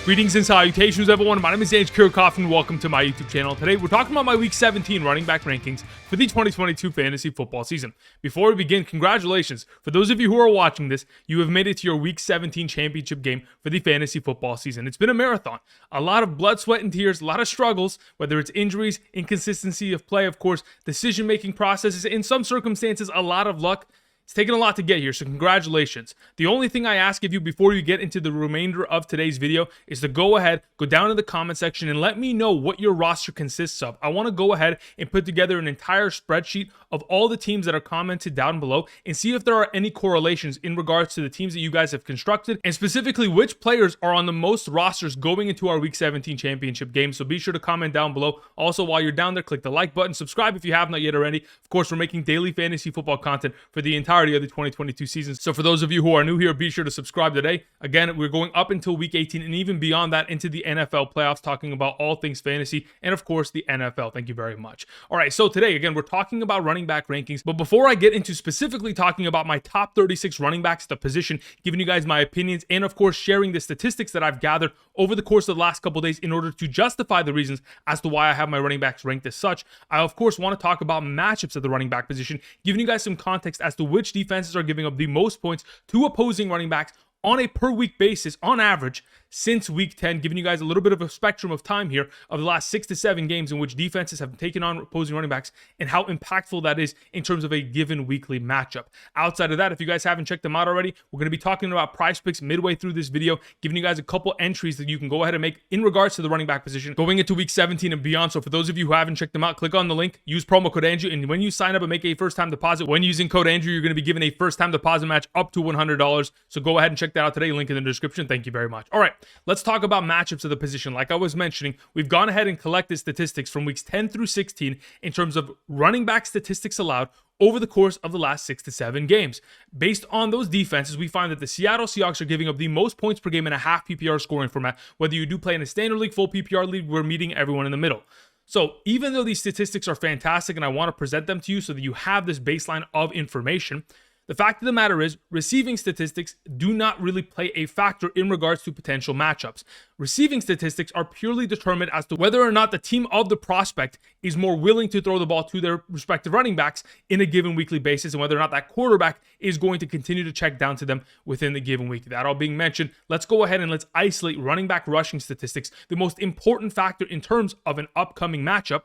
Greetings and salutations, everyone. My name is James Kirchhoff, and welcome to my YouTube channel. Today, we're talking about my Week 17 running back rankings for the 2022 fantasy football season. Before we begin, congratulations. For those of you who are watching this, you have made it to your Week 17 championship game for the fantasy football season. It's been a marathon. A lot of blood, sweat, and tears, a lot of struggles, whether it's injuries, inconsistency of play, of course, decision-making processes, in some circumstances, a lot of luck. It's taken a lot to get here, so congratulations. The only thing I ask of you before you get into the remainder of today's video is to go ahead, go down in the comment section, and let me know what your roster consists of. I want to go ahead and put together an entire spreadsheet of all the teams that are commented down below and see if there are any correlations in regards to the teams that you guys have constructed, and specifically which players are on the most rosters going into our Week 17 championship game. So be sure to comment down below. Also, while you're down there, click the like button, subscribe if you have not yet already. Of course, we're making daily fantasy football content for the entirety of the 2022 season. So for those of you who are new here, be sure to subscribe today. Again, we're going up until Week 18 and even beyond that into the NFL playoffs, talking about all things fantasy and of course the NFL. Thank you very much. All right, so today, again, we're talking about running back rankings. But before I get into specifically talking about my top 36 running backs at the position, giving you guys my opinions and of course sharing the statistics that I've gathered over the course of the last couple days in order to justify the reasons as to why I have my running backs ranked as such, I of course want to talk about matchups at the running back position, giving you guys some context as to which defenses are giving up the most points to opposing running backs on a per week basis on average since Week 10, giving you guys a little bit of a spectrum of time here of the last 6 to 7 games in which defenses have taken on opposing running backs and how impactful that is in terms of a given weekly matchup. Outside of that, if you guys haven't checked them out already, we're going to be talking about PrizePicks midway through this video, giving you guys a couple entries that you can go ahead and make in regards to the running back position going into Week 17 and beyond. So for those of you who haven't checked them out, click on the link, use promo code Andrew, and when you sign up and make a first-time deposit, when using code Andrew, you're going to be given a first-time deposit match up to $100. So go ahead and check that out today. Link in the description. Thank you very much. All right, let's talk about matchups of the position. Like I was mentioning, we've gone ahead and collected statistics from weeks 10 through 16 in terms of running back statistics allowed over the course of the last 6 to 7 games. Based on those defenses, we find that the Seattle Seahawks are giving up the most points per game in a half PPR scoring format. Whether you do play in a standard league, full PPR league, we're meeting everyone in the middle. So even though these statistics are fantastic and I want to present them to you so that you have this baseline of information, the fact of the matter is, receiving statistics do not really play a factor in regards to potential matchups. Receiving statistics are purely determined as to whether or not the team of the prospect is more willing to throw the ball to their respective running backs in a given weekly basis, and whether or not that quarterback is going to continue to check down to them within the given week. That all being mentioned, let's go ahead and let's isolate running back rushing statistics, the most important factor in terms of an upcoming matchup.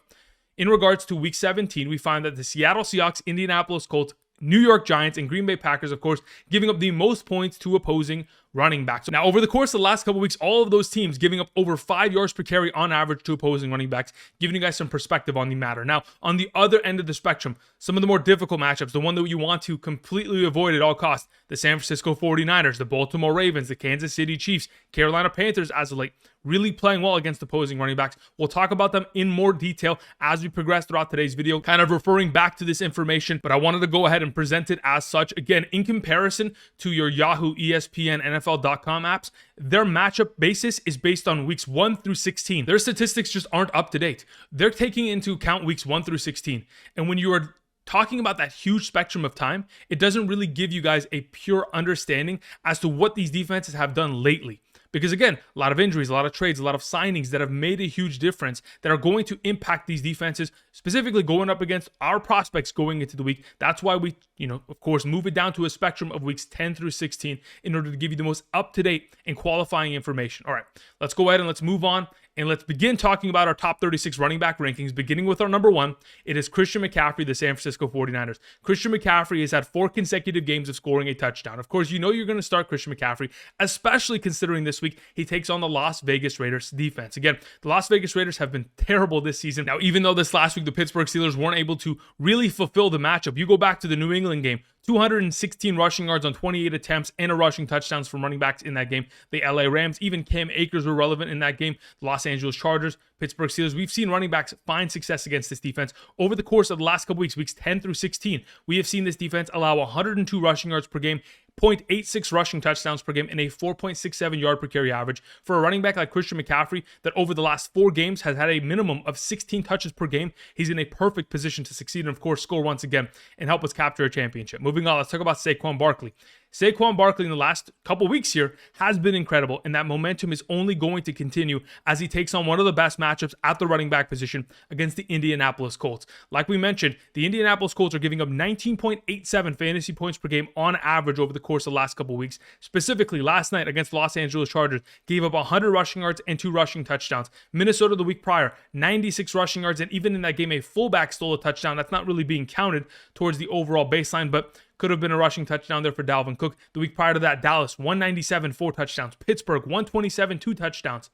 In regards to Week 17, we find that the Seattle Seahawks, Indianapolis Colts, New York Giants, and Green Bay Packers, of course, giving up the most points to opposing running backs. Now, over the course of the last couple weeks, all of those teams giving up over 5 yards per carry on average to opposing running backs, giving you guys some perspective on the matter. Now, on the other end of the spectrum, some of the more difficult matchups, the one that you want to completely avoid at all costs, the San Francisco 49ers, the Baltimore Ravens, the Kansas City Chiefs, Carolina Panthers as of late, really playing well against opposing running backs. We'll talk about them in more detail as we progress throughout today's video, kind of referring back to this information, but I wanted to go ahead and present it as such. Again, in comparison to your Yahoo, ESPN, NFL.com apps, their matchup basis is based on weeks 1 through 16. Their statistics just aren't up to date. They're taking into account weeks 1 through 16. And when you are talking about that huge spectrum of time, it doesn't really give you guys a pure understanding as to what these defenses have done lately. Because again, a lot of injuries, a lot of trades, a lot of signings that have made a huge difference that are going to impact these defenses, specifically going up against our prospects going into the week. That's why we, of course, move it down to a spectrum of weeks 10 through 16 in order to give you the most up-to-date and qualifying information. All right, let's go ahead and let's move on. And let's begin talking about our top 36 running back rankings, beginning with our number 1. It is Christian McCaffrey, the San Francisco 49ers. Christian McCaffrey has had 4 consecutive games of scoring a touchdown. Of course, you know you're going to start Christian McCaffrey, especially considering this week he takes on the Las Vegas Raiders defense. Again, the Las Vegas Raiders have been terrible this season. Now, even though this last week the Pittsburgh Steelers weren't able to really fulfill the matchup, you go back to the New England game, 216 rushing yards on 28 attempts and a rushing touchdowns from running backs in that game. The LA Rams, even Cam Akers were relevant in that game. The Los Angeles Chargers, Pittsburgh Steelers. We've seen running backs find success against this defense over the course of the last couple weeks, weeks 10 through 16. We have seen this defense allow 102 rushing yards per game, 0.86 rushing touchdowns per game, and a 4.67 yard per carry average for a running back like Christian McCaffrey that over the last 4 games has had a minimum of 16 touches per game. He's in a perfect position to succeed and, of course, score once again and help us capture a championship. Moving on, let's talk about Saquon Barkley. Saquon Barkley in the last couple weeks here has been incredible, and that momentum is only going to continue as he takes on one of the best matchups at the running back position against the Indianapolis Colts. Like we mentioned, the Indianapolis Colts are giving up 19.87 fantasy points per game on average over the course of the last couple weeks. Specifically, last night against the Los Angeles Chargers, gave up 100 rushing yards and 2 rushing touchdowns. Minnesota the week prior, 96 rushing yards, and even in that game, a fullback stole a touchdown. That's not really being counted towards the overall baseline, but could have been a rushing touchdown there for Dalvin Cook. The week prior to that, Dallas, 197, 4 touchdowns. Pittsburgh, 127, 2 touchdowns.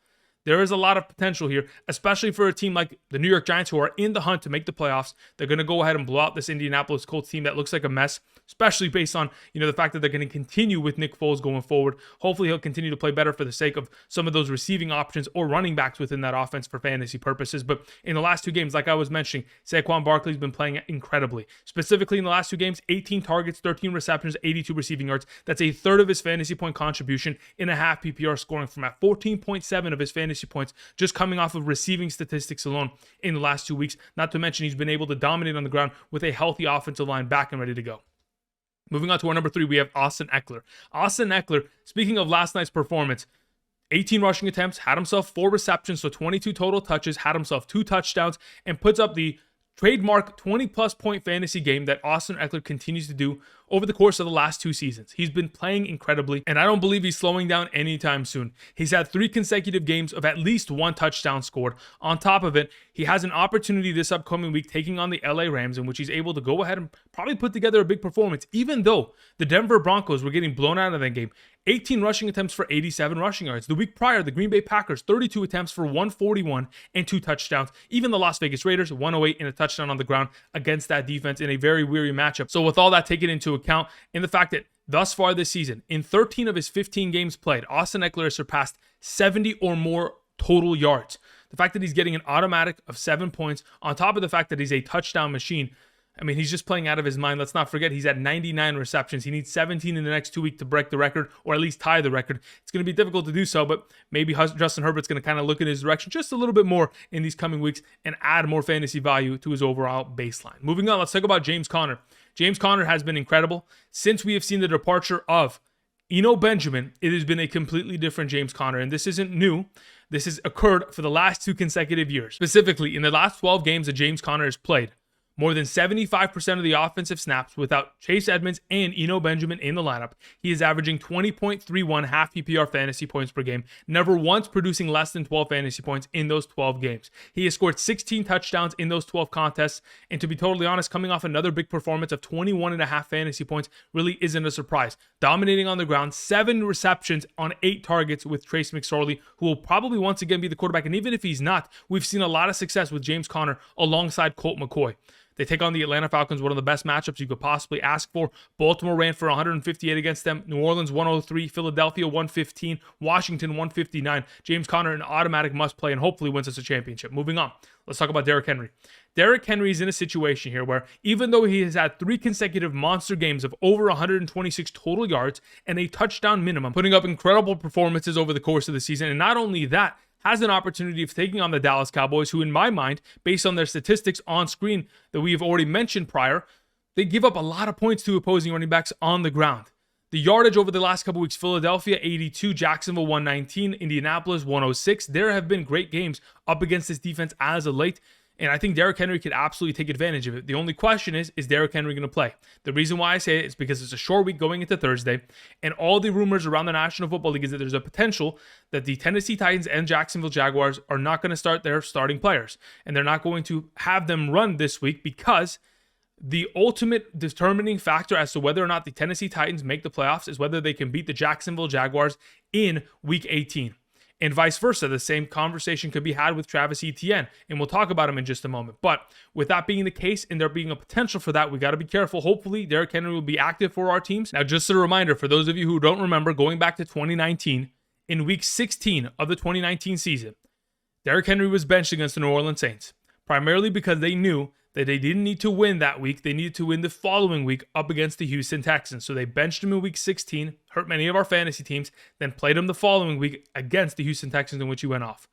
There is a lot of potential here, especially for a team like the New York Giants, who are in the hunt to make the playoffs. They're going to go ahead and blow out this Indianapolis Colts team that looks like a mess, especially based on, the fact that they're going to continue with Nick Foles going forward. Hopefully he'll continue to play better for the sake of some of those receiving options or running backs within that offense for fantasy purposes. But in the last 2 games, like I was mentioning, Saquon Barkley's been playing incredibly. Specifically in the last 2 games, 18 targets, 13 receptions, 82 receiving yards. That's a third of his fantasy point contribution in a half PPR, scoring from at 14.7 of his fantasy points, just coming off of receiving statistics alone in the last 2 weeks. Not to mention he's been able to dominate on the ground with a healthy offensive line back and ready to go. Moving on to our number 3, we have Austin Ekeler. Austin Ekeler, speaking of last night's performance, 18 rushing attempts, had himself 4 receptions, so 22 total touches, had himself 2 touchdowns, and puts up the trademark 20-plus point fantasy game that Austin Ekeler continues to do over the course of the last 2 seasons. He's been playing incredibly, and I don't believe he's slowing down anytime soon. He's had 3 consecutive games of at least 1 touchdown scored. On top of it, he has an opportunity this upcoming week taking on the LA Rams, in which he's able to go ahead and probably put together a big performance, even though the Denver Broncos were getting blown out of that game. 18 rushing attempts for 87 rushing yards. The week prior, the Green Bay Packers, 32 attempts for 141 and 2 touchdowns. Even the Las Vegas Raiders, 108 and a touchdown on the ground against that defense in a very weary matchup. So with all that taken into account, and the fact that thus far this season, in 13 of his 15 games played, Austin Ekeler has surpassed 70 or more total yards. The fact that he's getting an automatic of 7 points, on top of the fact that he's a touchdown machine, I mean, he's just playing out of his mind. Let's not forget, he's at 99 receptions. He needs 17 in the next 2 weeks to break the record, or at least tie the record. It's going to be difficult to do so, but maybe Justin Herbert's going to kind of look in his direction just a little bit more in these coming weeks and add more fantasy value to his overall baseline. Moving on, let's talk about James Conner. James Conner has been incredible. Since we have seen the departure of Eno Benjamin, it has been a completely different James Conner, and this isn't new. This has occurred for the last 2 consecutive years. Specifically, in the last 12 games that James Conner has played, more than 75% of the offensive snaps without Chase Edmonds and Eno Benjamin in the lineup. He is averaging 20.31 half PPR fantasy points per game, never once producing less than 12 fantasy points in those 12 games. He has scored 16 touchdowns in those 12 contests, and to be totally honest, coming off another big performance of 21.5 fantasy points really isn't a surprise. Dominating on the ground, 7 receptions on 8 targets with Trace McSorley, who will probably once again be the quarterback, and even if he's not, we've seen a lot of success with James Conner alongside Colt McCoy. They take on the Atlanta Falcons, one of the best matchups you could possibly ask for. Baltimore ran for 158 against them. New Orleans 103, Philadelphia 115, Washington 159. James Conner an automatic must play and hopefully wins us a championship. Moving on, let's talk about Derrick Henry. Derrick Henry is in a situation here where even though he has had 3 consecutive monster games of over 126 total yards and a touchdown minimum, putting up incredible performances over the course of the season, and not only that, has an opportunity of taking on the Dallas Cowboys, who in my mind, based on their statistics on screen that we have already mentioned prior, they give up a lot of points to opposing running backs on the ground. The yardage over the last couple weeks, Philadelphia 82, Jacksonville 119, Indianapolis 106. There have been great games up against this defense as of late, and I think Derrick Henry could absolutely take advantage of it. The only question is Derrick Henry going to play? The reason why I say it is because it's a short week going into Thursday, and all the rumors around the National Football League is that there's a potential that the Tennessee Titans and Jacksonville Jaguars are not going to start their starting players, and they're not going to have them run this week because the ultimate determining factor as to whether or not the Tennessee Titans make the playoffs is whether they can beat the Jacksonville Jaguars in Week 18. And vice versa, the same conversation could be had with Travis Etienne, and we'll talk about him in just a moment. But with that being the case, and there being a potential for that, we got to be careful. Hopefully, Derrick Henry will be active for our teams. Now, just a reminder, for those of you who don't remember, going back to 2019, in Week 16 of the 2019 season, Derrick Henry was benched against the New Orleans Saints, primarily because they knew that they didn't need to win that week. They needed to win the following week up against the Houston Texans. So they benched him in Week 16, hurt many of our fantasy teams, then played him the following week against the Houston Texans, in which he went off.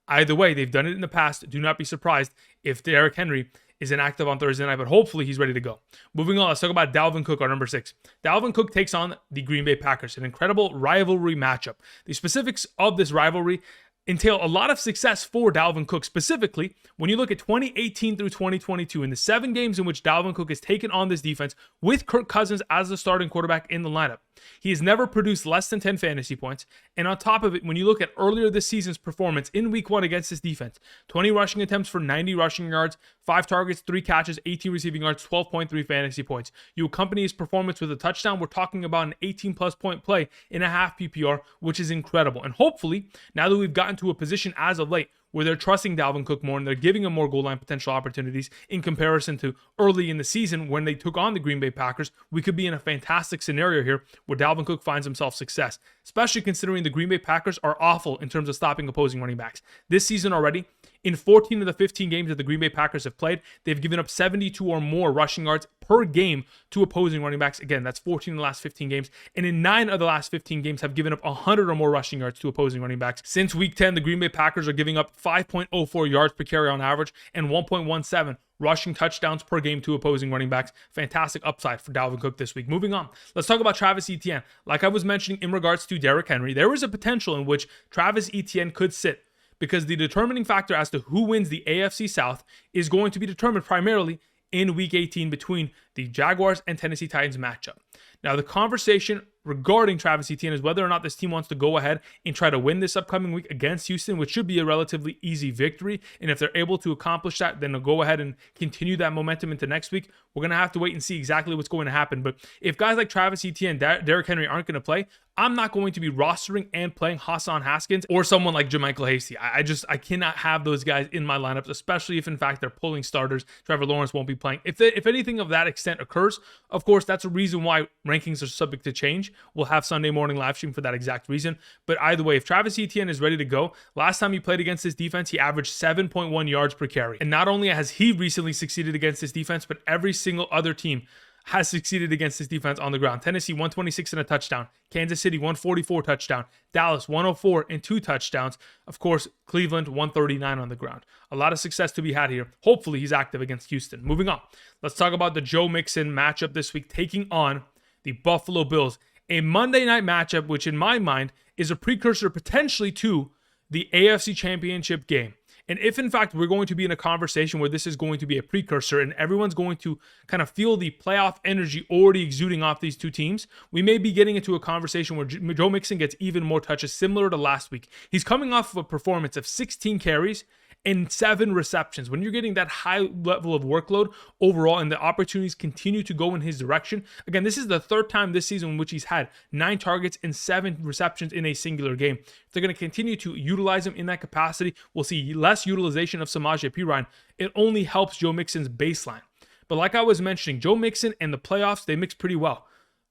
Either way, they've done it in the past. Do not be surprised if Derrick Henry is inactive on Thursday night, but hopefully he's ready to go. Moving on, let's talk about Dalvin Cook, our number 6. Dalvin Cook takes on the Green Bay Packers, an incredible rivalry matchup. The specifics of this rivalry entail a lot of success for Dalvin Cook. Specifically, when you look at 2018 through 2022, in the 7 games in which Dalvin Cook has taken on this defense with Kirk Cousins as the starting quarterback in the lineup, he has never produced less than 10 fantasy points. And on top of it, when you look at earlier this season's performance in week 1 against this defense, 20 rushing attempts for 90 rushing yards, 5 targets, 3 catches, 18 receiving yards, 12.3 fantasy points. You accompany his performance with a touchdown. We're talking about an 18-plus point play in a half PPR, which is incredible. And hopefully, now that we've gotten to a position as of late where they're trusting Dalvin Cook more and they're giving him more goal line potential opportunities in comparison to early in the season when they took on the Green Bay Packers, we could be in a fantastic scenario here where Dalvin Cook finds himself success, especially considering the Green Bay Packers are awful in terms of stopping opposing running backs. This season already, in 14 of the 15 games that the Green Bay Packers have played, they've given up 72 or more rushing yards per game to opposing running backs. Again, that's 14 in the last 15 games. And in 9 of the last 15 games have given up 100 or more rushing yards to opposing running backs. Since week 10, the Green Bay Packers are giving up 5.04 yards per carry on average and 1.17 rushing touchdowns per game to opposing running backs. Fantastic upside for Dalvin Cook this week. Moving on, let's talk about Travis Etienne. Like I was mentioning in regards to Derrick Henry, there is a potential in which Travis Etienne could sit, because the determining factor as to who wins the AFC South is going to be determined primarily in Week 18 between the Jaguars and Tennessee Titans matchup. Now, the conversation regarding Travis Etienne is whether or not this team wants to go ahead and try to win this upcoming week against Houston, which should be a relatively easy victory. And if they're able to accomplish that, then they'll go ahead and continue that momentum into next week. We're going to have to wait and see exactly what's going to happen. But if guys like Travis Etienne, Derrick Henry aren't going to play, I'm not going to be rostering and playing Hassan Haskins or someone like JaMychal Hasty. I cannot have those guys in my lineups, especially if in fact they're pulling starters. Trevor Lawrence won't be playing. If anything of that extent occurs, of course, that's a reason why rankings are subject to change. We'll have Sunday morning live stream for that exact reason. But either way, if Travis Etienne is ready to go, last time he played against this defense, he averaged 7.1 yards per carry. And not only has he recently succeeded against this defense, but every single other team has succeeded against this defense on the ground. Tennessee, 126 and a touchdown. Kansas City, 144 touchdown. Dallas, 104 and 2 touchdowns. Of course, Cleveland, 139 on the ground. A lot of success to be had here. Hopefully, he's active against Houston. Moving on. Let's talk about the Joe Mixon matchup this week, taking on the Buffalo Bills. A Monday night matchup, which in my mind is a precursor potentially to the AFC Championship game. And if, in fact, we're going to be in a conversation where this is going to be a precursor and everyone's going to kind of feel the playoff energy already exuding off these two teams, we may be getting into a conversation where Joe Mixon gets even more touches, similar to last week. He's coming off of a performance of 16 carries and 7 receptions. When you're getting that high level of workload overall and the opportunities continue to go in his direction, again, this is the 3rd time this season in which he's had 9 targets and 7 receptions in a singular game. If they're going to continue to utilize him in that capacity, we'll see less utilization of Samaje Perine. It only helps Joe Mixon's baseline. But like I was mentioning, Joe Mixon and the playoffs, they mix pretty well.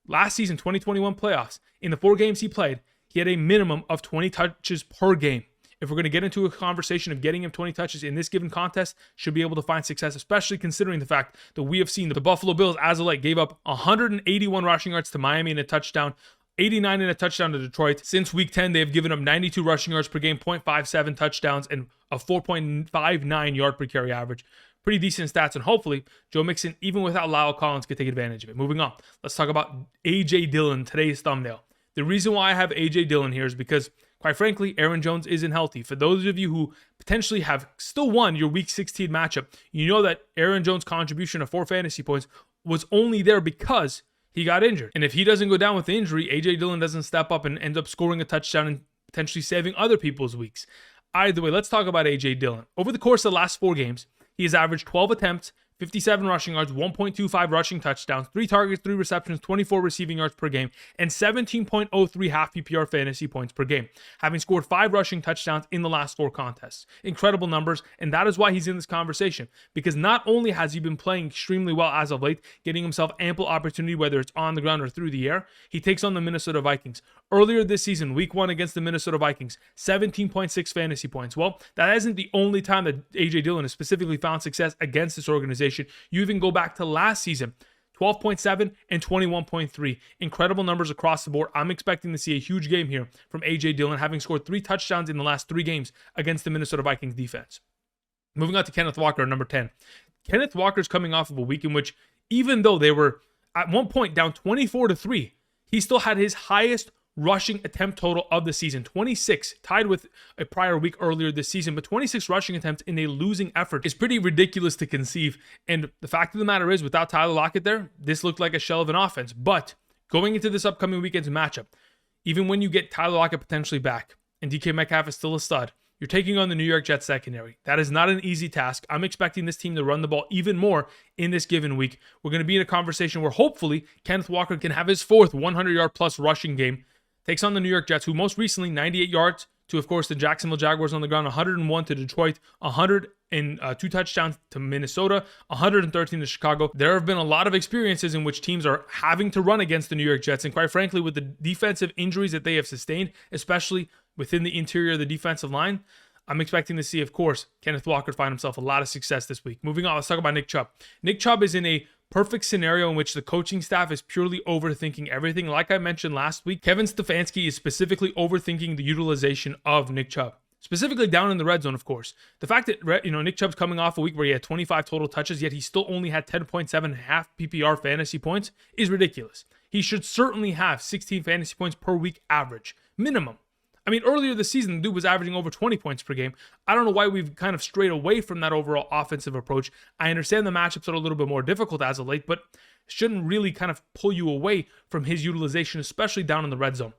Last season, 2021 playoffs, in the 4 games he played, he had a minimum of 20 touches per game. If we're going to get into a conversation of getting him 20 touches in this given contest, should be able to find success, especially considering the fact that we have seen the Buffalo Bills as of late gave up 181 rushing yards to Miami in a touchdown, 89 in a touchdown to Detroit. Since week 10, they've given up 92 rushing yards per game, 0.57 touchdowns, and a 4.59 yard per carry average. Pretty decent stats, and hopefully Joe Mixon, even without Lyle Collins, could take advantage of it. Moving on, let's talk about A.J. Dillon, today's thumbnail. The reason why I have A.J. Dillon here is because, quite frankly, Aaron Jones isn't healthy. For those of you who potentially have still won your Week 16 matchup, you know that Aaron Jones' contribution of 4 fantasy points was only there because he got injured. And if he doesn't go down with the injury, A.J. Dillon doesn't step up and end up scoring a touchdown and potentially saving other people's weeks. Either way, let's talk about A.J. Dillon. Over the course of the last 4 games, he has averaged 12 attempts, 57 rushing yards, 1.25 rushing touchdowns, 3 targets, 3 receptions, 24 receiving yards per game, and 17.03 half PPR fantasy points per game, having scored 5 rushing touchdowns in the last 4 contests. Incredible numbers, and that is why he's in this conversation, because not only has he been playing extremely well as of late, getting himself ample opportunity, whether it's on the ground or through the air, he takes on the Minnesota Vikings. Earlier this season, week 1 against the Minnesota Vikings, 17.6 fantasy points. Well, that isn't the only time that A.J. Dillon has specifically found success against this organization. You even go back to last season, 12.7 and 21.3. Incredible numbers across the board. I'm expecting to see a huge game here from A.J. Dillon, having scored 3 touchdowns in the last 3 games against the Minnesota Vikings defense. Moving on to Kenneth Walker, number 10. Kenneth Walker's coming off of a week in which, even though they were at one point down 24-3, he still had his highest rushing attempt total of the season, 26, tied with a prior week earlier this season, but 26 rushing attempts in a losing effort is pretty ridiculous to conceive. And the fact of the matter is, without Tyler Lockett there, this looked like a shell of an offense. But going into this upcoming weekend's matchup, even when you get Tyler Lockett potentially back and DK Metcalf is still a stud, you're taking on the New York Jets secondary. That is not an easy task. I'm expecting this team to run the ball even more in this given week. We're going to be in a conversation where hopefully Kenneth Walker can have his fourth 100-yard plus rushing game. Takes on the New York Jets, who most recently 98 yards to, of course, the Jacksonville Jaguars on the ground, 101 to Detroit, 102 touchdowns to Minnesota, 113 to Chicago. There have been a lot of experiences in which teams are having to run against the New York Jets, and quite frankly, with the defensive injuries that they have sustained, especially within the interior of the defensive line, I'm expecting to see, of course, Kenneth Walker find himself a lot of success this week. Moving on, let's talk about Nick Chubb. Nick Chubb is in a perfect scenario in which the coaching staff is purely overthinking everything. Like I mentioned last week, Kevin Stefanski is specifically overthinking the utilization of Nick Chubb, specifically down in the red zone, of course. The fact that Nick Chubb's coming off a week where he had 25 total touches, yet he still only had 10.7 half PPR fantasy points is ridiculous. He should certainly have 16 fantasy points per week average, minimum. I mean, earlier this season, the dude was averaging over 20 points per game. I don't know why we've kind of strayed away from that overall offensive approach. I understand the matchups are a little bit more difficult as of late, but shouldn't really kind of pull you away from his utilization, especially down in the red zone.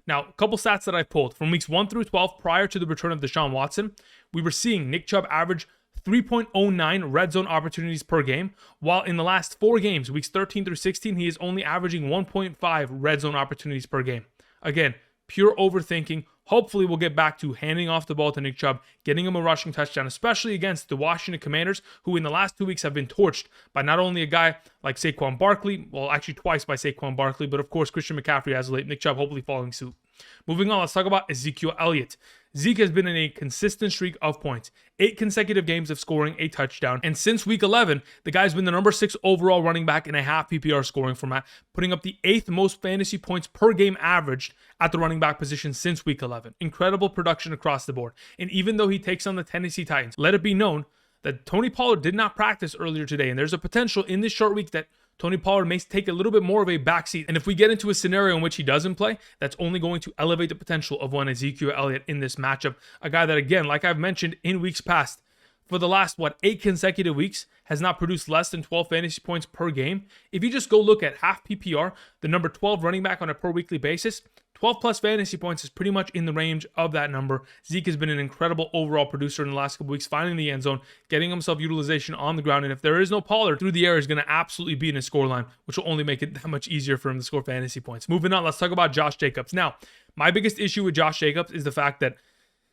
Now, a couple stats that I pulled. From weeks 1 through 12, prior to the return of Deshaun Watson, we were seeing Nick Chubb average 3.09 red zone opportunities per game, while in the last 4 games, weeks 13 through 16, he is only averaging 1.5 red zone opportunities per game. Again, pure overthinking. Hopefully, we'll get back to handing off the ball to Nick Chubb, getting him a rushing touchdown, especially against the Washington Commanders, who in the last 2 weeks have been torched by not only a guy like Saquon Barkley, well, actually twice by Saquon Barkley, but of course, Christian McCaffrey as of late. Nick Chubb hopefully following suit. Moving on, let's talk about Ezekiel Elliott. Zeke has been in a consistent streak of points, 8 consecutive games of scoring a touchdown, and since week 11, the guy's been the number 6 overall running back in a half PPR scoring format, putting up the 8th most fantasy points per game averaged at the running back position since week 11. Incredible production across the board, and even though he takes on the Tennessee Titans, let it be known that Tony Pollard did not practice earlier today, and there's a potential in this short week that Tony Pollard may take a little bit more of a backseat. And if we get into a scenario in which he doesn't play, that's only going to elevate the potential of one Ezekiel Elliott in this matchup. A guy that, again, like I've mentioned in weeks past, for the last, 8 consecutive weeks, has not produced less than 12 fantasy points per game. If you just go look at half PPR, the number 12 running back on a per weekly basis, 12 plus fantasy points is pretty much in the range of that number. Zeke has been an incredible overall producer in the last couple weeks, finding the end zone, getting himself utilization on the ground. And if there is no Pollard, through the air is going to absolutely be in his scoreline, which will only make it that much easier for him to score fantasy points. Moving on, let's talk about Josh Jacobs. Now, my biggest issue with Josh Jacobs is the fact that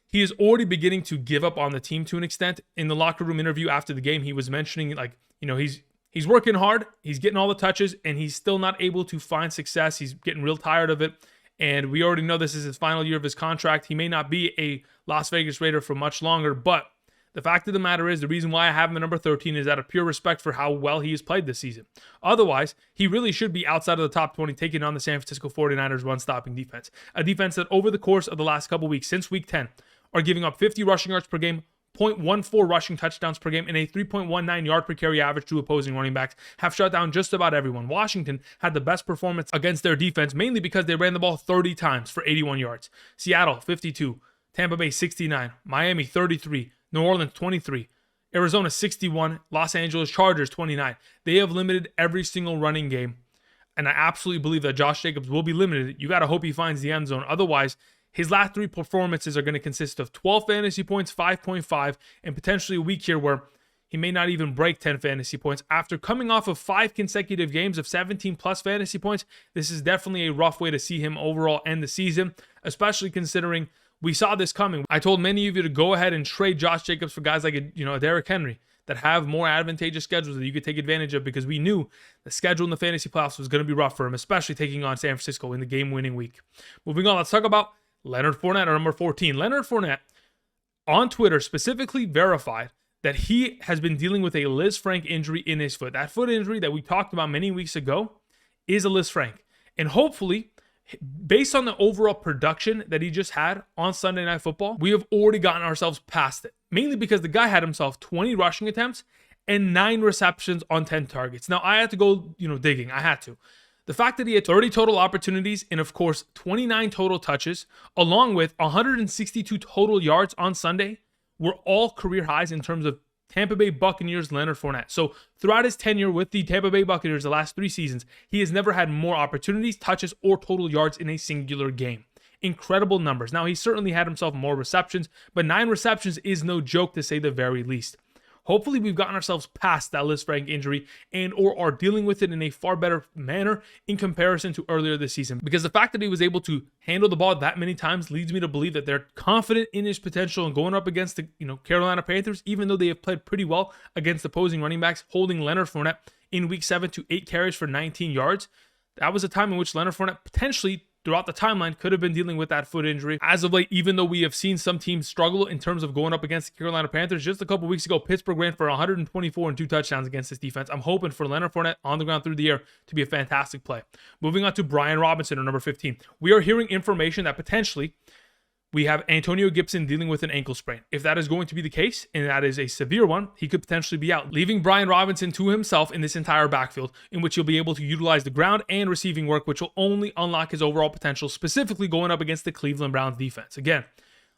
he is already beginning to give up on the team to an extent. In the locker room interview after the game, he was mentioning, he's working hard, he's getting all the touches, and he's still not able to find success. He's getting real tired of it. And we already know this is his final year of his contract. He may not be a Las Vegas Raider for much longer, but the fact of the matter is, the reason why I have him at number 13 is out of pure respect for how well he has played this season. Otherwise, he really should be outside of the top 20, taking on the San Francisco 49ers run-stopping defense. A defense that over the course of the last couple weeks, since week 10, are giving up 50 rushing yards per game, 0.14 rushing touchdowns per game, and a 3.19 yard per carry average to opposing running backs, have shut down just about everyone. Washington had the best performance against their defense, mainly because they ran the ball 30 times for 81 yards. Seattle, 52. Tampa Bay, 69. Miami, 33. New Orleans, 23. Arizona, 61. Los Angeles Chargers, 29. They have limited every single running game, and I absolutely believe that Josh Jacobs will be limited. You got to hope he finds the end zone. Otherwise, his last 3 performances are going to consist of 12 fantasy points, 5.5, and potentially a week here where he may not even break 10 fantasy points. After coming off of 5 consecutive games of 17 plus fantasy points, this is definitely a rough way to see him overall end the season, especially considering we saw this coming. I told many of you to go ahead and trade Josh Jacobs for guys like a Derrick Henry that have more advantageous schedules that you could take advantage of, because we knew the schedule in the fantasy playoffs was going to be rough for him, especially taking on San Francisco in the game-winning week. Moving on, let's talk about Leonard Fournette, number 14. Leonard Fournette on Twitter specifically verified that he has been dealing with a Liz Frank injury in his foot. That foot injury that we talked about many weeks ago is a Liz Frank. And hopefully, based on the overall production that he just had on Sunday Night Football, we have already gotten ourselves past it. Mainly because the guy had himself 20 rushing attempts and 9 receptions on 10 targets. Now, I had to go, digging. I had to. The fact that he had 30 total opportunities and, of course, 29 total touches, along with 162 total yards on Sunday, were all career highs in terms of Tampa Bay Buccaneers Leonard Fournette. So throughout his tenure with the Tampa Bay Buccaneers the last 3 seasons, he has never had more opportunities, touches, or total yards in a singular game. Incredible numbers. Now, he certainly had himself more receptions, but 9 receptions is no joke to say the very least. Hopefully, we've gotten ourselves past that Lisfranc injury and or are dealing with it in a far better manner in comparison to earlier this season. Because the fact that he was able to handle the ball that many times leads me to believe that they're confident in his potential and going up against the Carolina Panthers, even though they have played pretty well against opposing running backs, holding Leonard Fournette in week 7 to 8 carries for 19 yards. That was a time in which Leonard Fournette potentially throughout the timeline could have been dealing with that foot injury. As of late, even though we have seen some teams struggle in terms of going up against the Carolina Panthers, just a couple weeks ago, Pittsburgh ran for 124 and 2 touchdowns against this defense. I'm hoping for Leonard Fournette on the ground through the air to be a fantastic play. Moving on to Brian Robinson, at number 15. We are hearing information that potentially we have Antonio Gibson dealing with an ankle sprain. If that is going to be the case, and that is a severe one, he could potentially be out, leaving Brian Robinson to himself in this entire backfield, in which he'll be able to utilize the ground and receiving work, which will only unlock his overall potential, specifically going up against the Cleveland Browns defense. Again,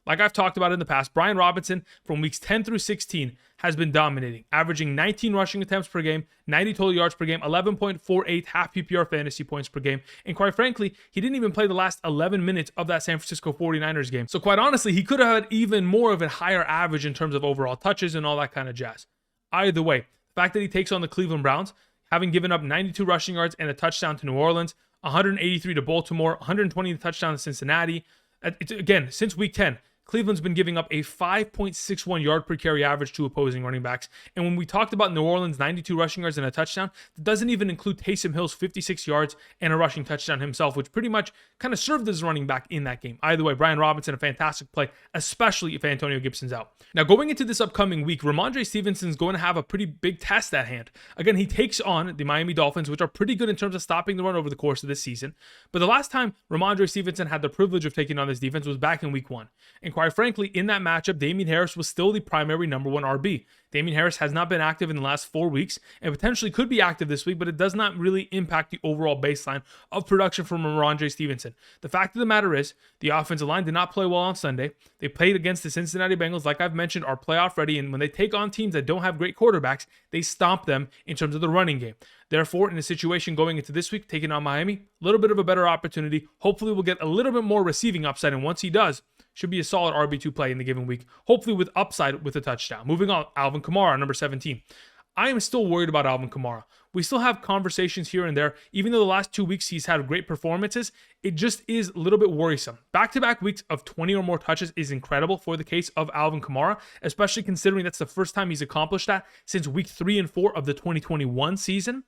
like I've talked about in the past, Brian Robinson from weeks 10 through 16 has been dominating, averaging 19 rushing attempts per game, 90 total yards per game, 11.48 half PPR fantasy points per game. And quite frankly, he didn't even play the last 11 minutes of that San Francisco 49ers game. So quite honestly, he could have had even more of a higher average in terms of overall touches and all that kind of jazz. Either way, the fact that he takes on the Cleveland Browns, having given up 92 rushing yards and a touchdown to New Orleans, 183 to Baltimore, 120 touchdown to Cincinnati. Again, since week 10, Cleveland's been giving up a 5.61 yard per carry average to opposing running backs. And when we talked about New Orleans' 92 rushing yards and a touchdown, that doesn't even include Taysom Hill's 56 yards and a rushing touchdown himself, which pretty much kind of served as running back in that game. Either way, Brian Robinson, a fantastic play, especially if Antonio Gibson's out. Now, going into this upcoming week, Rhamondre Stevenson's going to have a pretty big test at hand. Again, he takes on the Miami Dolphins, which are pretty good in terms of stopping the run over the course of this season. But the last time Rhamondre Stevenson had the privilege of taking on this defense was back in week 1. And quite frankly, in that matchup, Damien Harris was still the primary number 1 RB. Damien Harris has not been active in the last 4 weeks and potentially could be active this week, but it does not really impact the overall baseline of production from Rhamondre Stevenson. The fact of the matter is, the offensive line did not play well on Sunday. They played against the Cincinnati Bengals, like I've mentioned, are playoff ready, and when they take on teams that don't have great quarterbacks, they stomp them in terms of the running game. Therefore, in a situation going into this week, taking on Miami, a little bit of a better opportunity. Hopefully, we'll get a little bit more receiving upside, and once he does, should be a solid RB2 play in the given week, hopefully with upside with a touchdown. Moving on, Alvin Kamara, number 17. I am still worried about Alvin Kamara. We still have conversations here and there. Even though the last 2 weeks he's had great performances, it just is a little bit worrisome. Back-to-back weeks of 20 or more touches is incredible for the case of Alvin Kamara, especially considering that's the first time he's accomplished that since week 3 and 4 of the 2021 season.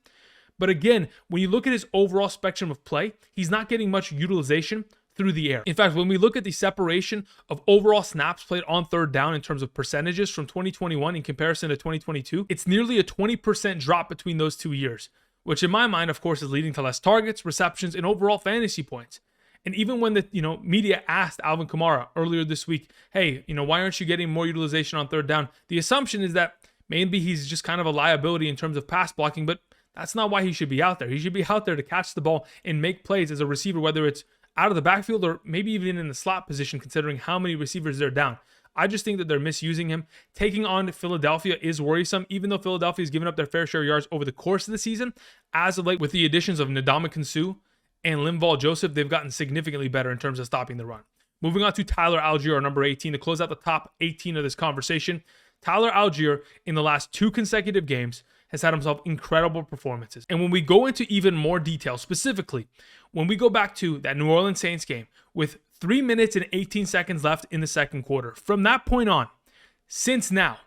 But again, when you look at his overall spectrum of play, he's not getting much utilization through the air. In fact, when we look at the separation of overall snaps played on third down in terms of percentages from 2021 in comparison to 2022, it's nearly a 20% drop between those 2 years, which in my mind, of course, is leading to less targets, receptions, and overall fantasy points. And even when the media asked Alvin Kamara earlier this week, hey, why aren't you getting more utilization on third down? The assumption is that maybe he's just kind of a liability in terms of pass blocking, but that's not why he should be out there. He should be out there to catch the ball and make plays as a receiver, whether it's out of the backfield or maybe even in the slot position, considering how many receivers they're down. I just think that they're misusing him. Taking on Philadelphia is worrisome, even though Philadelphia has given up their fair share of yards over the course of the season. As of late, with the additions of Ndamukong Suh and Linval Joseph, they've gotten significantly better in terms of stopping the run. Moving on to Tyler Allgeier, number 18, to close out the top 18 of this conversation. Tyler Allgeier, in the last 2 consecutive games, has had himself incredible performances. And when we go into even more detail, specifically, when we go back to that New Orleans Saints game with 3 minutes and 18 seconds left in the second quarter, from that point on, since now,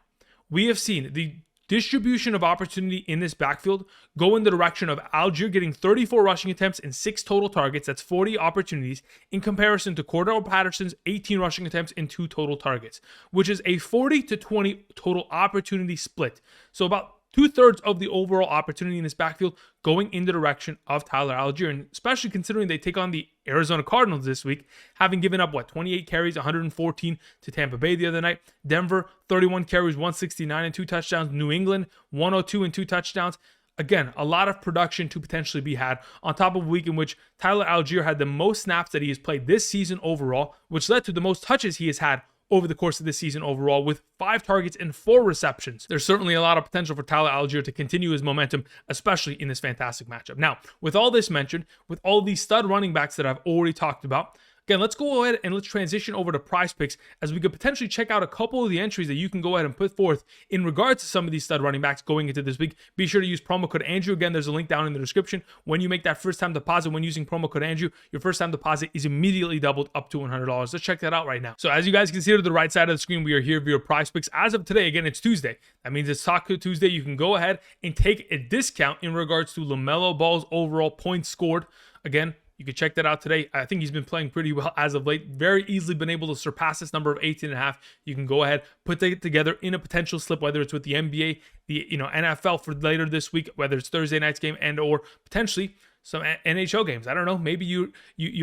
we have seen the distribution of opportunity in this backfield go in the direction of Allgeier getting 34 rushing attempts and 6 total targets. That's 40 opportunities in comparison to Cordell Patterson's 18 rushing attempts and 2 total targets, which is a 40 to 20 total opportunity split. So about 2/3 of the overall opportunity in this backfield going in the direction of Tyler Allgeier, and especially considering they take on the Arizona Cardinals this week, having given up, 28 carries, 114 to Tampa Bay the other night. Denver, 31 carries, 169 and 2 touchdowns. New England, 102 and 2 touchdowns. Again, a lot of production to potentially be had on top of a week in which Tyler Allgeier had the most snaps that he has played this season overall, which led to the most touches he has had over the course of this season overall, with 5 targets and 4 receptions. There's certainly a lot of potential for Tyler Allgeier to continue his momentum, especially in this fantastic matchup. Now, with all this mentioned, with all these stud running backs that I've already talked about, again, let's go ahead and let's transition over to PrizePicks, as we could potentially check out a couple of the entries that you can go ahead and put forth in regards to some of these stud running backs going into this week. Be sure to use promo code Andrew. Again, there's a link down in the description. When you make that first-time deposit when using promo code Andrew, your first-time deposit is immediately doubled up to $100. Let's check that out right now. So as you guys can see to the right side of the screen, we are here via PrizePicks. As of today, again, it's Tuesday. That means it's Taco Tuesday. You can go ahead and take a discount in regards to LaMelo Ball's overall points scored. Again, you can check that out today. I think he's been playing pretty well as of late. Very easily been able to surpass this number of 18.5. You can go ahead, put that together in a potential slip, whether it's with the NBA, the NFL for later this week, whether it's Thursday night's game and or potentially some NHL games. I don't know. Maybe you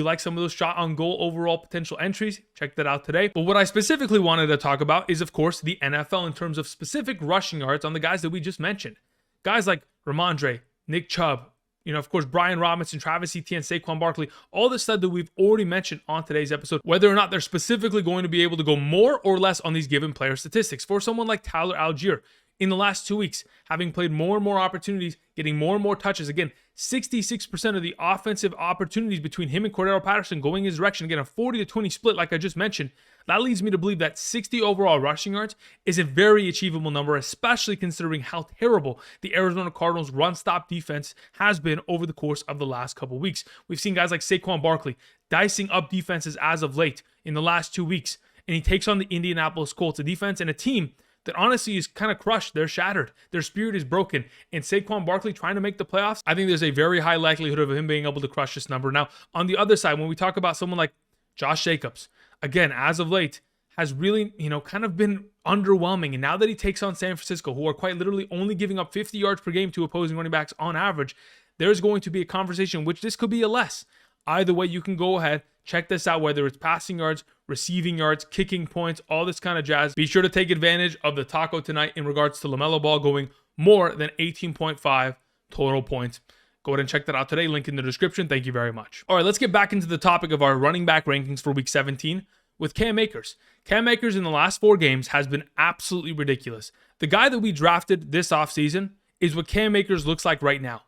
like some of those shot on goal overall potential entries. Check that out today. But what I specifically wanted to talk about is, of course, the NFL in terms of specific rushing yards on the guys that we just mentioned. Guys like Rhamondre, Nick Chubb, of course, Brian Robinson, Travis Etienne, Saquon Barkley, all the stuff that we've already mentioned on today's episode, whether or not they're specifically going to be able to go more or less on these given player statistics. For someone like Tyler Allgeier, in the last 2 weeks, having played more and more opportunities, getting more and more touches. Again, 66% of the offensive opportunities between him and Cordero Patterson going his direction. Again, a 40-20 split, like I just mentioned. That leads me to believe that 60 overall rushing yards is a very achievable number, especially considering how terrible the Arizona Cardinals' run-stop defense has been over the course of the last couple weeks. We've seen guys like Saquon Barkley dicing up defenses as of late in the last 2 weeks, and he takes on the Indianapolis Colts, a defense and a team that honestly is kind of crushed. They're shattered. Their spirit is broken. And Saquon Barkley trying to make the playoffs, I think there's a very high likelihood of him being able to crush this number. Now, on the other side, when we talk about someone like Josh Jacobs, again, as of late, has really, kind of been underwhelming. And now that he takes on San Francisco, who are quite literally only giving up 50 yards per game to opposing running backs on average, there's going to be a conversation, which this could be a less. Either way, you can go ahead, check this out, whether it's passing yards, receiving yards, kicking points, all this kind of jazz. Be sure to take advantage of the taco tonight in regards to LaMelo Ball going more than 18.5 total points. Go ahead and check that out today. Link in the description. Thank you very much. All right, let's get back into the topic of our running back rankings for week 17 with Cam Akers. Cam Akers in the last 4 games has been absolutely ridiculous. The guy that we drafted this offseason is what Cam Akers looks like right now.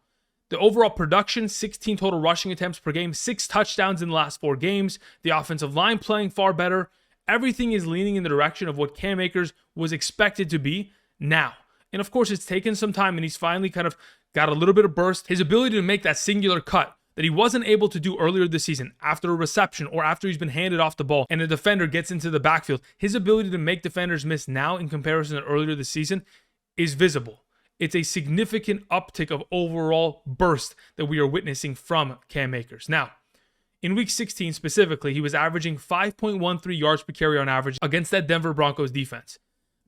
The overall production, 16 total rushing attempts per game, 6 touchdowns in the last 4 games. The offensive line playing far better. Everything is leaning in the direction of what Cam Akers was expected to be now. And of course, it's taken some time, and he's finally kind of got a little bit of burst. His ability to make that singular cut that he wasn't able to do earlier this season after a reception or after he's been handed off the ball and a defender gets into the backfield. His ability to make defenders miss now in comparison to earlier this season is visible. It's a significant uptick of overall burst that we are witnessing from Cam Akers. Now, in week 16 specifically, he was averaging 5.13 yards per carry on average against that Denver Broncos defense.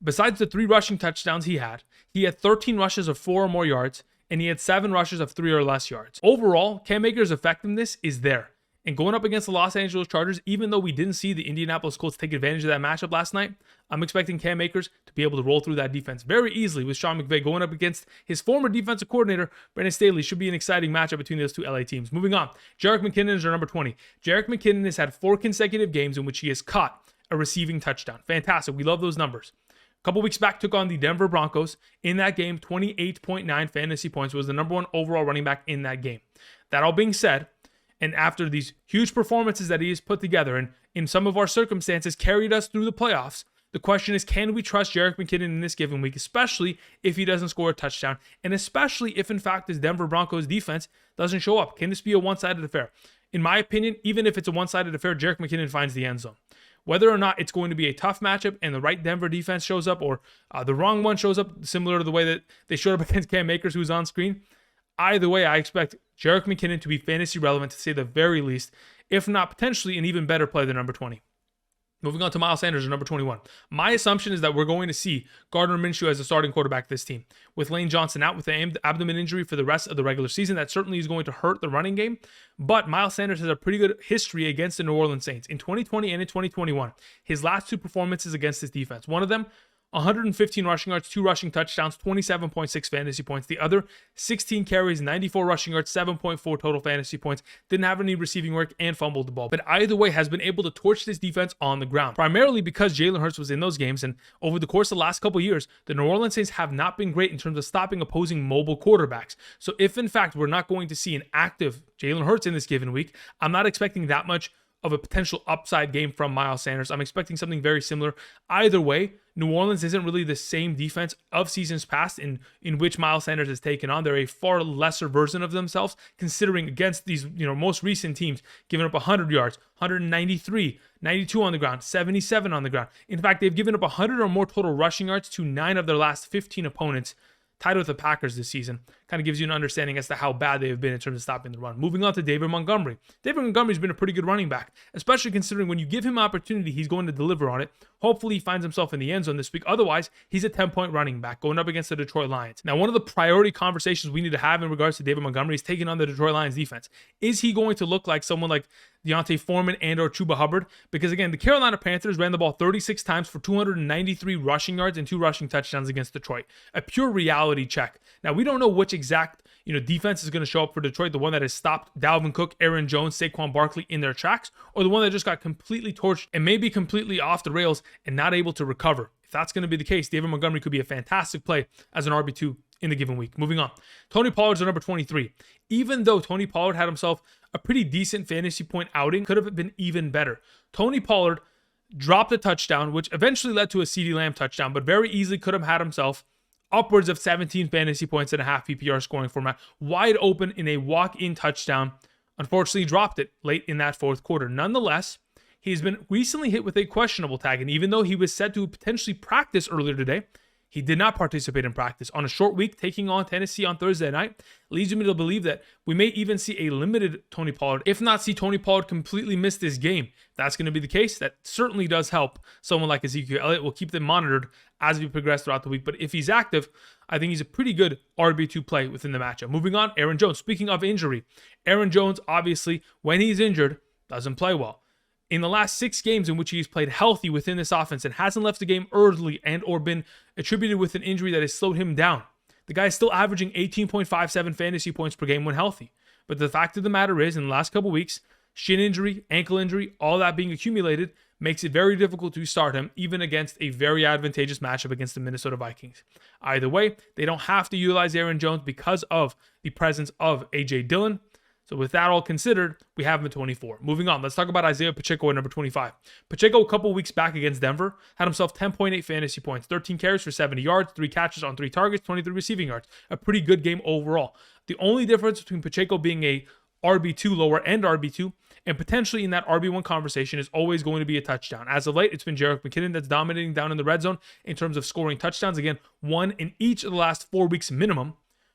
Besides the 3 rushing touchdowns he had 13 rushes of 4 or more yards, and he had 7 rushes of 3 or less yards. Overall, Cam Akers' effectiveness is there. And going up against the Los Angeles Chargers, even though we didn't see the Indianapolis Colts take advantage of that matchup last night, I'm expecting Cam Akers to be able to roll through that defense very easily with Sean McVay going up against his former defensive coordinator, Brandon Staley. Should be an exciting matchup between those 2 LA teams. Moving on, Jerick McKinnon is our number 20. Jerick McKinnon has had 4 consecutive games in which he has caught a receiving touchdown. Fantastic. We love those numbers. A couple weeks back, took on the Denver Broncos. In that game, 28.9 fantasy points, was the number 1 overall running back in that game. That all being said, and after these huge performances that he has put together and in some of our circumstances carried us through the playoffs, the question is, can we trust Jerick McKinnon in this given week, especially if he doesn't score a touchdown, and especially if, in fact, this Denver Broncos defense doesn't show up? Can this be a one-sided affair? In my opinion, even if it's a one-sided affair, Jerick McKinnon finds the end zone. Whether or not it's going to be a tough matchup and the right Denver defense shows up or the wrong one shows up, similar to the way that they showed up against Cam Akers, who's on screen, either way, I expect Jerick McKinnon to be fantasy relevant, to say the very least, if not potentially an even better play than number 20. Moving on to Miles Sanders at number 21. My assumption is that we're going to see Gardner Minshew as the starting quarterback of this team. With Lane Johnson out with the abdomen injury for the rest of the regular season, that certainly is going to hurt the running game. But Miles Sanders has a pretty good history against the New Orleans Saints. In 2020 and in 2021, his last 2 performances against this defense. One of them, 115 rushing yards, 2 rushing touchdowns, 27.6 fantasy points. The other, 16 carries, 94 rushing yards, 7.4 total fantasy points. Didn't have any receiving work and fumbled the ball. But either way, has been able to torch this defense on the ground. Primarily because Jalen Hurts was in those games. And over the course of the last couple of years, the New Orleans Saints have not been great in terms of stopping opposing mobile quarterbacks. So if in fact we're not going to see an active Jalen Hurts in this given week, I'm not expecting that much of a potential upside game from Miles Sanders. I'm expecting something very similar. Either way, New Orleans isn't really the same defense of seasons past in which Miles Sanders has taken on. They're a far lesser version of themselves, considering against these most recent teams, giving up 100 yards, 193, 92 on the ground, 77 on the ground. In fact, they've given up 100 or more total rushing yards to 9 of their last 15 opponents, tied with the Packers this season. Kind of gives you an understanding as to how bad they have been in terms of stopping the run. Moving on to David Montgomery. David Montgomery's been a pretty good running back, especially considering when you give him opportunity, he's going to deliver on it. Hopefully he finds himself in the end zone this week. Otherwise, he's a 10-point running back going up against the Detroit Lions. Now, one of the priority conversations we need to have in regards to David Montgomery is taking on the Detroit Lions defense. Is he going to look like someone like Deontay Foreman and or Chuba Hubbard? Because again, the Carolina Panthers ran the ball 36 times for 293 rushing yards and 2 rushing touchdowns against Detroit. A pure reality check. Now, we don't know which exact defense is going to show up for Detroit, the one that has stopped Dalvin Cook, Aaron Jones, Saquon Barkley in their tracks, or the one that just got completely torched and maybe completely off the rails and not able to recover. If that's going to be the case, David Montgomery could be a fantastic play as an RB2 in the given week. Moving on. Tony Pollard's at number 23. Even though Tony Pollard had himself a pretty decent fantasy point outing, could have been even better. Tony Pollard dropped a touchdown, which eventually led to a CeeDee Lamb touchdown, but very easily could have had himself upwards of 17 fantasy points in a half PPR scoring format, wide open in a walk-in touchdown. Unfortunately, dropped it late in that fourth quarter. Nonetheless, he's been recently hit with a questionable tag, and even though he was said to potentially practice earlier today, he did not participate in practice. On a short week, taking on Tennessee on Thursday night, leads me to believe that we may even see a limited Tony Pollard, if not see Tony Pollard completely miss this game. If that's going to be the case, that certainly does help someone like Ezekiel Elliott. We'll keep them monitored as we progress throughout the week. But if he's active, I think he's a pretty good RB2 play within the matchup. Moving on, Aaron Jones. Speaking of injury, Aaron Jones, obviously, when he's injured, doesn't play well. In the last 6 games in which he's played healthy within this offense and hasn't left the game early and or been attributed with an injury that has slowed him down, the guy is still averaging 18.57 fantasy points per game when healthy. But the fact of the matter is, in the last couple weeks, shin injury, ankle injury, all that being accumulated makes it very difficult to start him, even against a very advantageous matchup against the Minnesota Vikings. Either way, they don't have to utilize Aaron Jones because of the presence of A.J. Dillon. So with that all considered, we have him at 24. Moving on, let's talk about Isiah Pacheco at number 25. Pacheco, a couple weeks back against Denver, had himself 10.8 fantasy points, 13 carries for 70 yards, 3 catches on 3 targets, 23 receiving yards. A pretty good game overall. The only difference between Pacheco being a RB2, lower end RB2, and potentially in that RB1 conversation is always going to be a touchdown. As of late, it's been Jerick McKinnon that's dominating down in the red zone in terms of scoring touchdowns. Again, 1 in each of the last 4 weeks minimum.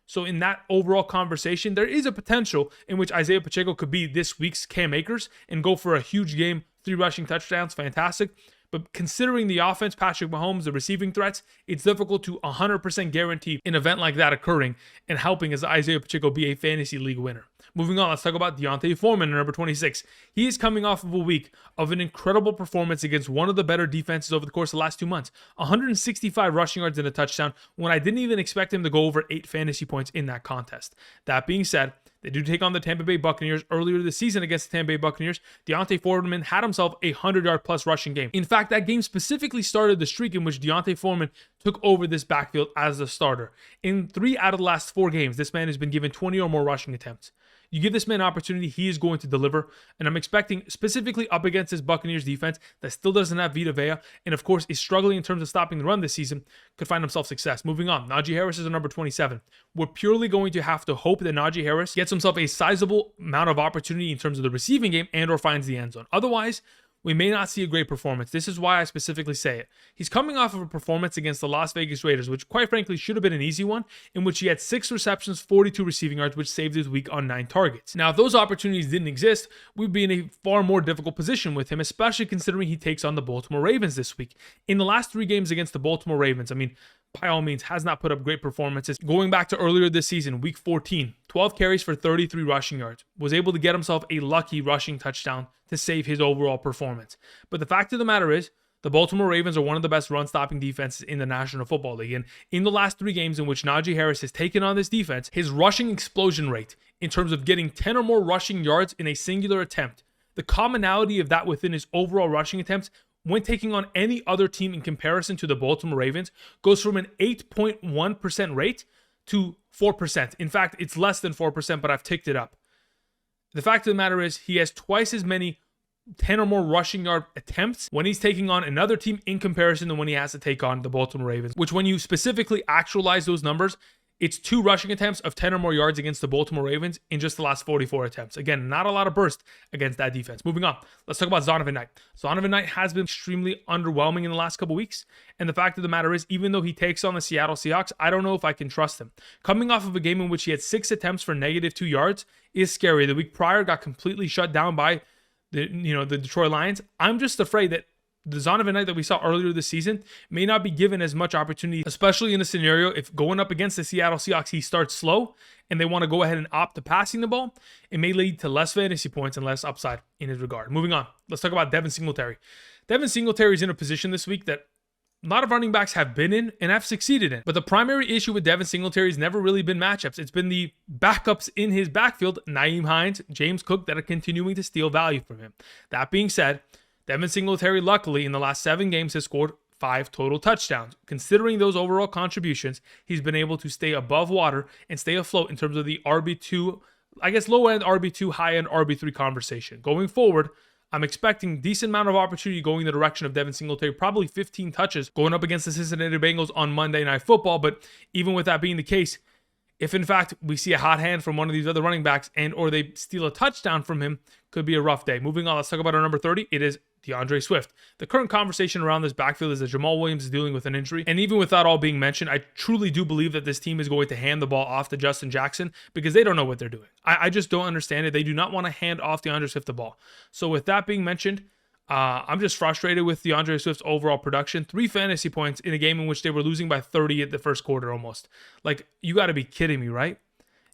So in that overall conversation, there is a potential in which Isiah Pacheco could be this week's Cam Akers and go for a huge game, 3 rushing touchdowns, fantastic. But considering the offense, Patrick Mahomes, the receiving threats, it's difficult to 100% guarantee an event like that occurring and helping as Isiah Pacheco be a fantasy league winner. Moving on, let's talk about Deontay Foreman at number 26. He is coming off of a week of an incredible performance against one of the better defenses over the course of the last 2 months. 165 rushing yards and a touchdown when I didn't even expect him to go over 8 fantasy points in that contest. That being said, they do take on the Tampa Bay Buccaneers earlier this season against the Tampa Bay Buccaneers. Deontay Foreman had himself a 100-yard plus rushing game. In fact, that game specifically started the streak in which Deontay Foreman took over this backfield as the starter. In 3 out of the last 4 games, this man has been given 20 or more rushing attempts. You give this man an opportunity, he is going to deliver. And I'm expecting, specifically up against this Buccaneers defense that still doesn't have Vita Vea, and of course is struggling in terms of stopping the run this season, could find himself success. Moving on, Najee Harris is a number 27. We're purely going to have to hope that Najee Harris gets himself a sizable amount of opportunity in terms of the receiving game and or finds the end zone. Otherwise, we may not see a great performance. This is why I specifically say it. He's coming off of a performance against the Las Vegas Raiders, which quite frankly should have been an easy one, in which he had 6 receptions, 42 receiving yards, which saved his week on 9 targets. Now, if those opportunities didn't exist, we'd be in a far more difficult position with him, especially considering he takes on the Baltimore Ravens this week. In the last 3 games against the Baltimore Ravens, I mean, by all means, has not put up great performances. Going back to earlier this season, week 14, 12 carries for 33 rushing yards. Was able to get himself a lucky rushing touchdown to save his overall performance. But the fact of the matter is, the Baltimore Ravens are one of the best run-stopping defenses in the National Football League. And in the last 3 games in which Najee Harris has taken on this defense, his rushing explosion rate, in terms of getting 10 or more rushing yards in a singular attempt, the commonality of that within his overall rushing attempts when taking on any other team in comparison to the Baltimore Ravens, goes from an 8.1% rate to 4%. In fact, it's less than 4%, but I've ticked it up. The fact of the matter is, he has twice as many 10 or more rushing yard attempts when he's taking on another team in comparison to when he has to take on the Baltimore Ravens, which when you specifically actualize those numbers, it's 2 rushing attempts of 10 or more yards against the Baltimore Ravens in just the last 44 attempts. Again, not a lot of burst against that defense. Moving on, let's talk about Zonovan Knight. Zonovan Knight has been extremely underwhelming in the last couple weeks. And the fact of the matter is, even though he takes on the Seattle Seahawks, I don't know if I can trust him. Coming off of a game in which he had 6 attempts for -2 yards is scary. The week prior got completely shut down by the Detroit Lions. I'm just afraid that the Zonovan Knight that we saw earlier this season may not be given as much opportunity, especially in a scenario if going up against the Seattle Seahawks, he starts slow and they want to go ahead and opt to passing the ball. It may lead to less fantasy points and less upside in his regard. Moving on, let's talk about Devin Singletary. Devin Singletary is in a position this week that a lot of running backs have been in and have succeeded in. But the primary issue with Devin Singletary has never really been matchups. It's been the backups in his backfield, Nyheim Hines, James Cook, that are continuing to steal value from him. That being said, Devin Singletary, luckily, in the last 7 games has scored 5 total touchdowns. Considering those overall contributions, he's been able to stay above water and stay afloat in terms of the RB2, I guess low-end RB2, high-end RB3 conversation. Going forward, I'm expecting decent amount of opportunity going in the direction of Devin Singletary, probably 15 touches going up against the Cincinnati Bengals on Monday Night Football. But even with that being the case, if in fact we see a hot hand from one of these other running backs or they steal a touchdown from him, could be a rough day. Moving on, let's talk about our number 30. It is DeAndre Swift. The current conversation around this backfield is that Jamal Williams is dealing with an injury. And even with that all being mentioned, I truly do believe that this team is going to hand the ball off to Justin Jackson because they don't know what they're doing. I just don't understand it. They do not want to hand off DeAndre Swift the ball. So with that being mentioned, I'm just frustrated with DeAndre Swift's overall production. 3 fantasy points in a game in which they were losing by 30 at the first quarter almost. Like, you got to be kidding me, right?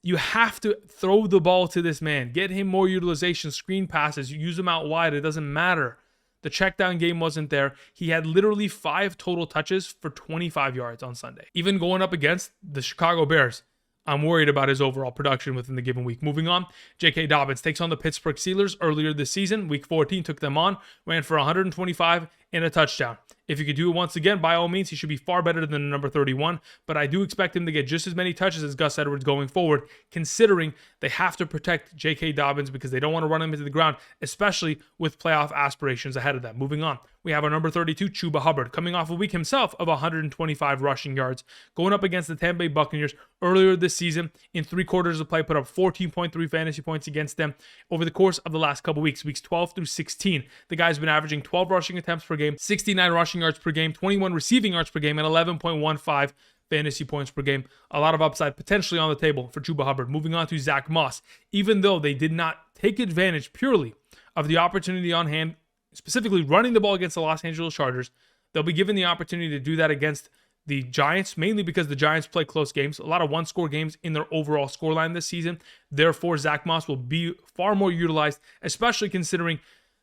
You have to throw the ball to this man. Get him more utilization, screen passes, use him out wide. It doesn't matter. The check down game wasn't there. He had literally 5 total touches for 25 yards on Sunday. Even going up against the Chicago Bears, I'm worried about his overall production within the given week. Moving on, J.K. Dobbins takes on the Pittsburgh Steelers earlier this season. Week 14 took them on, ran for 125 and a touchdown. If he could do it once again, by all means, he should be far better than the number 31, but I do expect him to get just as many touches as Gus Edwards going forward, considering they have to protect J.K. Dobbins because they don't want to run him into the ground, especially with playoff aspirations ahead of them. Moving on, we have our number 32, Chuba Hubbard, coming off a week himself of 125 rushing yards, going up against the Tampa Bay Buccaneers earlier this season. In 3 quarters of play, put up 14.3 fantasy points against them over the course of the last couple weeks, weeks 12 through 16. The guy's been averaging 12 rushing attempts per game, 69 rushing yards per game, 21 receiving yards per game, and 11.15 fantasy points per game. A lot of upside potentially on the table for Chuba Hubbard. Moving on to Zack Moss. Even though they did not take advantage purely of the opportunity on hand, specifically running the ball against the Los Angeles Chargers, they'll be given the opportunity to do that against the Giants, mainly because the Giants play close games, a lot of one-score games in their overall scoreline this season. Therefore, Zack Moss will be far more utilized, especially considering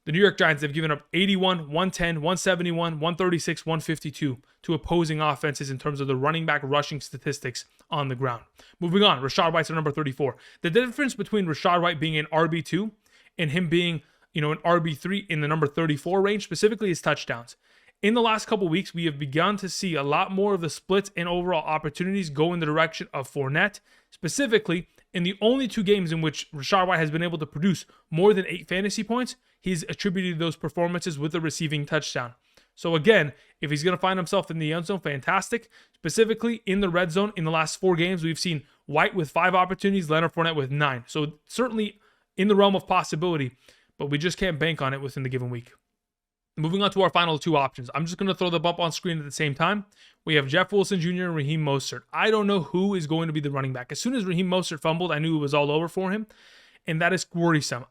the New York Giants have given up 81, 110, 171, 136, 152 to opposing offenses in terms of the running back rushing statistics on the ground. Moving on, Rachaad White's at number 34. The difference between Rachaad White being an RB2 and him being, an RB3 in the number 34 range, specifically is touchdowns. In the last couple weeks, we have begun to see a lot more of the splits and overall opportunities go in the direction of Fournette. Specifically, in the only 2 games in which Rachaad White has been able to produce more than 8 fantasy points, he's attributed those performances with a receiving touchdown. So again, if he's going to find himself in the end zone, fantastic. Specifically in the red zone, in the last 4 games, we've seen White with 5 opportunities, Leonard Fournette with 9. So certainly in the realm of possibility, but we just can't bank on it within the given week. Moving on to our final two options. I'm just going to throw them up on screen at the same time. We have Jeff Wilson Jr. and Raheem Mostert. I don't know who is going to be the running back. As soon as Raheem Mostert fumbled, I knew it was all over for him, and that is worrisome.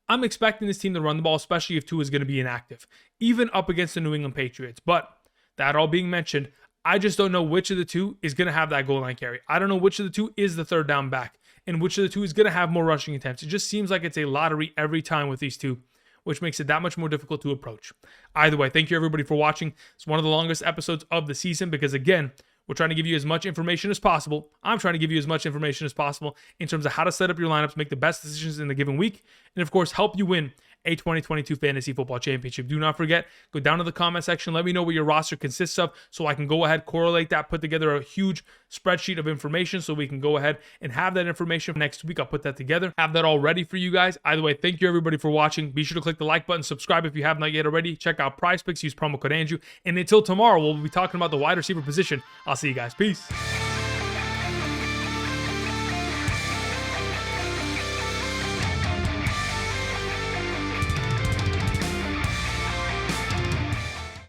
I'm expecting this team to run the ball, especially if Tua is going to be inactive, even up against the New England Patriots. But that all being mentioned, I just don't know which of the two is going to have that goal line carry. I don't know which of the two is the third down back, and which of the two is going to have more rushing attempts. It just seems like it's a lottery every time with these two, which makes it that much more difficult to approach. Either way, thank you everybody for watching. It's one of the longest episodes of the season because, again, we're trying to give you as much information as possible. I'm trying to give you as much information as possible in terms of how to set up your lineups, make the best decisions in the given week, and of course, help you win a 2022 Fantasy Football Championship. Do not forget, go down to the comment section. Let me know what your roster consists of so I can go ahead, correlate that, put together a huge spreadsheet of information so we can go ahead and have that information next week. I'll put that together, have that all ready for you guys. Either way, thank you everybody for watching. Be sure to click the like button, subscribe if you have not yet already. Check out PrizePicks, use promo code Andrew. And until tomorrow, we'll be talking about the wide receiver position. I'll see you guys. Peace.